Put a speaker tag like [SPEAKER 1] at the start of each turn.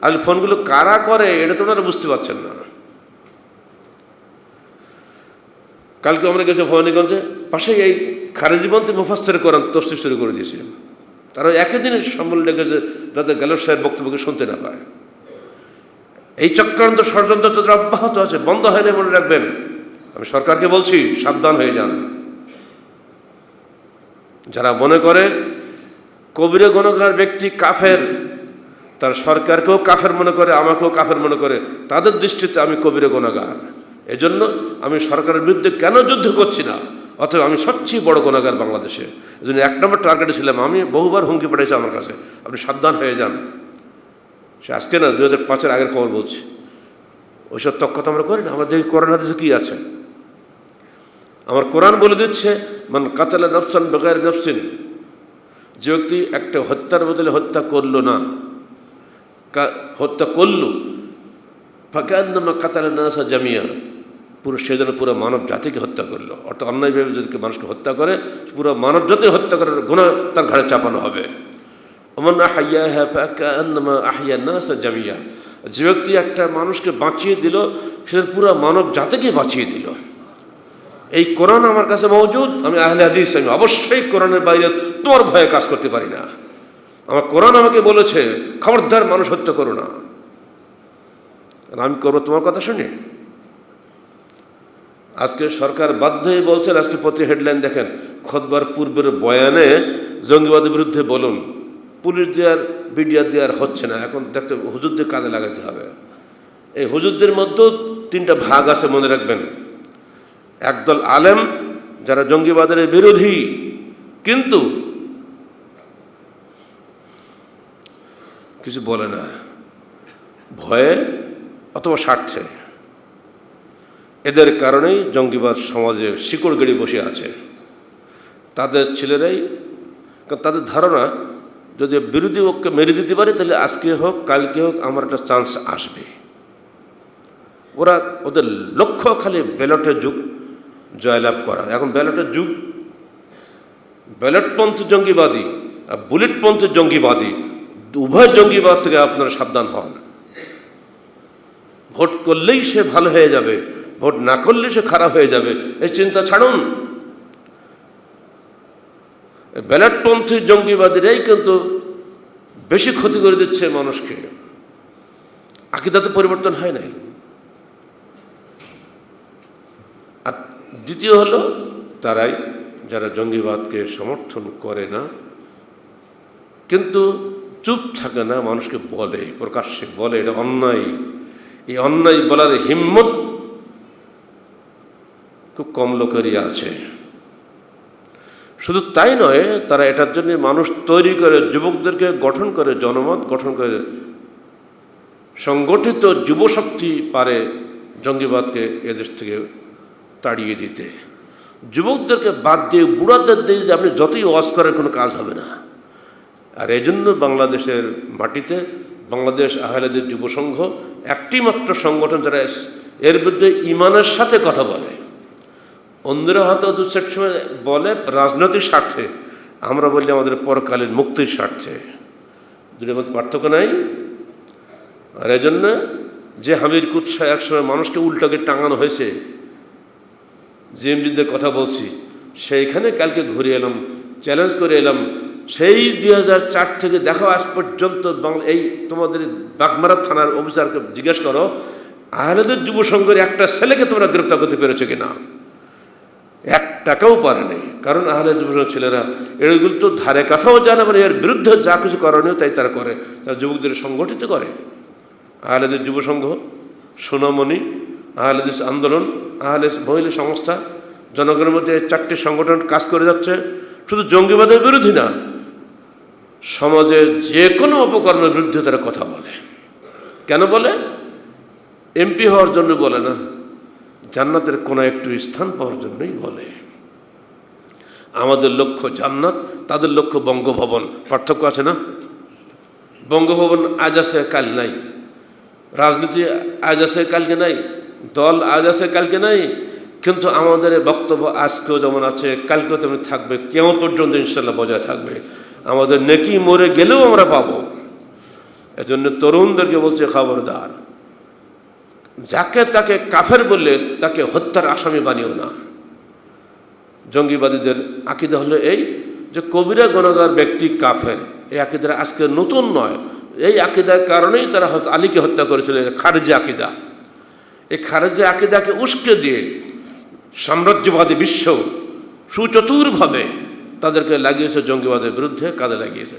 [SPEAKER 1] আর ফোনগুলো কারা করে এটা তো ওনারা বুঝতে পারছেন না। কালকে আমরা গেছি ভবানীগঞ্জে, পাশেই এই খারেজিবন্তি মুফাসসির কোরআন তাফসীর শুরু করে দিয়েছে। তারা একই দিনে সম্মেলন ডেকেছে যাতে গ্যালোর সাহেব বক্তব্যকে শুনতে না পায়। এই চক্রান্ত ষড়যন্ত্র তাদের অব্যাহত আছে, বন্ধ হয় না, মনে রাখবেন। আমি সরকারকে বলছি, সাবধান হয়ে যান। যারা মনে করে কবিরে গুনাহগার ব্যক্তি কাফের, তার সরকারকেও কাফের মনে করে, আমাকেও কাফের মনে করে, তাদের দৃষ্টিতে আমি কবিরে গুনাহগার। এজন্য আমি সরকারের বিরুদ্ধে কেন যুদ্ধ করছি না, অথবা আমি সবচেয়ে বড় গুনাহগার বাংলাদেশে। এজন্য 1 নম্বর টার্গেটে ছিলাম। আমি বহুবার হুমকি পাঠিয়েছি আমার কাছে, আপনি সাবধান হয়ে যান। সে আজকে না, 2005-এর আগের খবর বলছি। ওইসব তক্কত আমরা করি না। আমরা দেখি কোরআন হাদিসে কী আছে। আমার কোরআন বলে দিচ্ছে, মান কাতালা নফসান বিগাইরি নফসিন, যে ব্যক্তি একটা হত্যার বদলে হত্যা করল না, হত্যা করল, ফাকান্নামা কাতালা নাসা জামিয়া, পুরো সে যেন পুরো মানব জাতিকে হত্যা করলো। অর্থাৎ অন্যায়ভাবে যদি মানুষকে হত্যা করে, পুরো মানব জাতি হত্যা করার গুনাহ তার ঘাড়ে চাপানো হবে। ওমান আহইয়াহা ফাকান্নামা আহইয়া নাসা জামিয়া, যে ব্যক্তি একটা মানুষকে বাঁচিয়ে দিল, সে পুরো মানব জাতিকে বাঁচিয়ে দিল। এই কোরআন আমার কাছে মওজুদ। আমি আহলে হাদিস, আমি অবশ্যই কোরআনের বাইরে তোমার ভয়ে কাজ করতে পারি না। আমার কোরআন আমাকে বলেছে, খবরদার মানুষ হত্যা করো না। আমি করবো তোমার কথা শুনে? আজকে সরকার বাধ্য হয়ে বলছেন, আজকে প্রতি হেডলাইন দেখেন, খুতবার পূর্বের বয়ানে জঙ্গিবাদের বিরুদ্ধে বলুন। পুলিশ দেওয়ার, মিডিয়া দেওয়ার হচ্ছে না, এখন দেখতে হুজুরদের কাজে লাগাতে হবে। এই হুজুরদের মধ্যেও 3টা ভাগ আছে, মনে রাখবেন। একদল আলেম যারা জঙ্গিবাদের বিরোধী, কিন্তু কিছু বলে না, ভয়ে অথবা স্বার্থে। এদের কারণেই জঙ্গিবাদ সমাজে শিকড় গেড়ে বসে আছে। তাদের ছেলেরাই, তাদের ধারণা যদি বিরোধী পক্ষকে মেরে দিতে পারে, তাহলে আজকে হোক কালকে হোক আমার একটা চান্স আসবে। ওদের লক্ষ্য খালি ব্যালটের যুগ জয়লাভ করা। এখন ব্যালটের যুগ, ব্যালটপন্থী জঙ্গিবাদী আর বুলেটপন্থী জঙ্গিবাদী, উভয় জঙ্গিবাদ থেকে আপনারা সাবধান হন। ভোট করলেই সে ভালো হয়ে যাবে, ভোট না করলে সে খারাপ হয়ে যাবে, এই চিন্তা ছাড়ুন। ব্যালটপন্থী জঙ্গিবাদীরাই কিন্তু বেশি ক্ষতি করে দিচ্ছে মানুষকে। আকীদাতে পরিবর্তন হয় নাই। আর দ্বিতীয় হলো, তারাই যারা জঙ্গিবাদকে সমর্থন করে না, কিন্তু চুপ থাকে না, মানুষকে বলে, প্রকাশ্যে বলে এটা অন্যায়। এই অন্যায় বলার হিম্মত খুব কম লোকেরই আছে। শুধু তাই নয়, তারা এটার জন্য মানুষ তৈরি করে, যুবকদেরকে গঠন করে, জনমত গঠন করে, সংগঠিত যুবশক্তি পারে জঙ্গিবাদকে এদেশ থেকে তাড়িয়ে দিতে। যুবকদেরকে বাদ দিয়ে বুড়াদের দিয়ে যে আপনি যতই ওয়াজ করেন কোনো কাজ হবে না। আর এই জন্য বাংলাদেশের মাটিতে বাংলাদেশ আহলে হাদিস যুব সংঘ একটি মাত্র সংগঠন যারা এর বিরুদ্ধে ইমানের সাথে কথা বলে। অন্যরা হয়তো দুঃসের সময় বলে রাজনৈতিক স্বার্থে, আমরা বলি আমাদের পরকালীন মুক্তির স্বার্থে। দুটোর মধ্যে পার্থক্য নাই। আর এই জন্য যে হামির কুৎসা একসময় মানুষকে উল্টাকে টাঙানো হয়েছে, জিএমজিদের কথা বলছি, সেইখানে কালকে ঘুরে এলাম, চ্যালেঞ্জ করে এলাম। সেই 2004 থেকে দেখো আজ পর্যন্ত এই তোমাদের বাগমারা থানার অফিসারকে জিজ্ঞেস করো, আহলে হাদিস যুব সংঘের একটা ছেলেকে তোমরা গ্রেপ্তার করতে পেরেছো কিনা? 1 টাকাও পারে নাই। কারণ আহলে হাদিস যুব সংঘের ছেলেরা এগুলো তো ধারে কাছেও জানে, মানে এর বিরুদ্ধে যা কিছু করণীয় তাই তারা করে, তারা যুবকদের সংগঠিত করে। আহলে হাদিস যুব সংঘ, সোনামণি, আহলে হাদিস আন্দোলন, আহলে মহিলা সংস্থা, জনগণের মধ্যে 4টি সংগঠন কাজ করে যাচ্ছে। শুধু জঙ্গিবাদের বিরোধী না, সমাজের যে কোনো অপকর্মের বিরুদ্ধে তারা কথা বলে। কেন বলে? এমপি হওয়ার জন্য বলে না, জান্নাতের কোনো একটু স্থান পাওয়ার জন্যই বলে। আমাদের লক্ষ্য জান্নাত, তাদের লক্ষ্য বঙ্গভবন। পার্থক্য আছে না? বঙ্গভবন আজ আছে কাল নাই, রাজনীতি আজ আছে কালকে নাই, দল আজ আছে কালকে নাই, কিন্তু আমাদের বক্তব্য আজকেও যেমন আছে কালকেও তেমন থাকবে, কিয়ামত পর্যন্ত ইনশাআল্লাহ বজায় থাকবে। আমাদের নেকি মরে গেলেও আমরা পাবো। এজন্য তরুণদেরকে বলছে খবরদার, যাকে তাকে কাফের বললে তাকে হত্যার আসামি বানিও না। জঙ্গিবাদীদের আকীদা হলো এই যে কবিরা গুনাহগার ব্যক্তি কাফের। এই আকীদা আজকে নতুন নয়, এই আকীদার কারণেই তারা আলীকে হত্যা করেছিল। খারেজি আকীদা, এই খারেজি আকীদাকে উস্কে দিয়ে সাম্রাজ্যবাদী বিশ্ব সুচতুরভাবে তাদেরকে লাগিয়েছে জঙ্গিবাদের বিরুদ্ধে কাজে লাগিয়েছে।